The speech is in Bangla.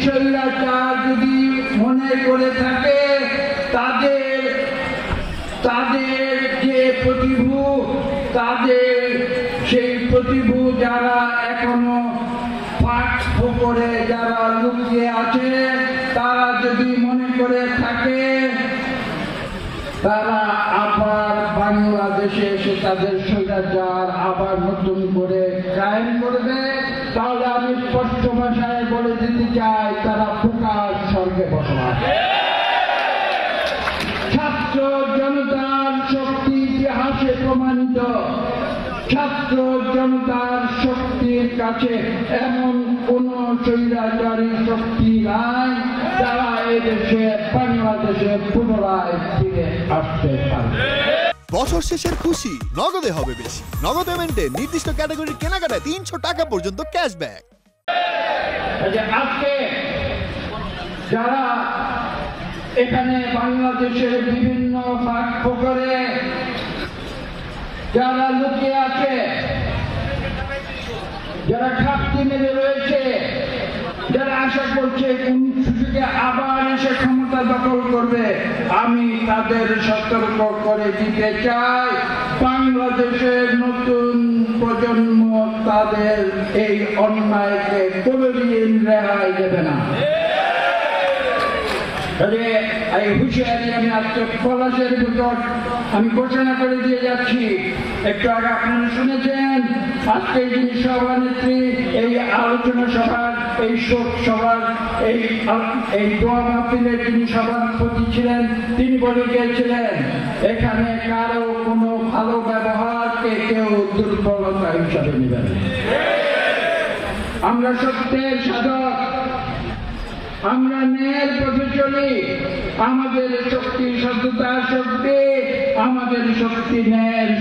স্বৈরাচার যদি মনে করে থাকে তাদের যে প্রতিভু, তাদের সেই প্রতিভু যারা এখনো ফাঁক করে যারা লুকিয়ে আছে, তারা যদি মনে করে থাকে তারা আবার বাংলাদেশে এসে তাদের স্বৈরাচার আবার নতুন করে কায়েম করবে, তাহলে আমি স্পষ্ট ভাষায় বলে দিতে চাই তারা প্রকাশ স্বর্গে বসবাস। ছাত্র জনতার শক্তি ইতিহাসে প্রমাণিত, ছাত্র জনতার শক্তির কাছে এমন কোন স্বৈরাচারী শক্তি নাই যারা এদেশে বাংলাদেশে পুনরায় ফিরে আসতে পারবে। বছর শেষের খুশি নগদে হবে বেশি। নগদ পেমেন্টে নির্দিষ্ট ক্যাটাগরির কেনাকাটায় 300 টাকা পর্যন্ত ক্যাশব্যাক। আজকে যারা এখানে বাংলাদেশের বিভিন্ন ফাঁক ফোকরে যারা লুকিয়ে আছে, যারা খাপটি মেরে রয়েছে, যারা আশা করছে কোন সুযোগে আবার এসে ক্ষমতা দখল করবে, আমি তাদের সতর্ক করে দিতে চাই বাংলাদেশের নতুন প্রজন্ম তাদের এই অন্যায়কে কোনোদিন রেহাই দেবে না। এই হুঁশিয়ারি আমি আত্মপলাশের ভিতর আমি ঘোষণা করে দিয়ে যাচ্ছি। একটু আগে আপনারা শুনেছেন আজকে যিনি সভানেত্রী, এই আলোচনা সভার, এই শোক সভার, এই দোয়া মাহফিলের যিনি সভাপতি ছিলেন, তিনি বলে গিয়েছিলেন এখানে কারো কোনো ভালো ব্যবহারকে কেউ দুর্বলতা হিসাবে নেবেন। আমরা সত্যের সাধক, আমরা ন্যায়ের পথে চলি, আমাদের শক্তি সততার শক্তি, আমাদের শক্তি ন্যায়ের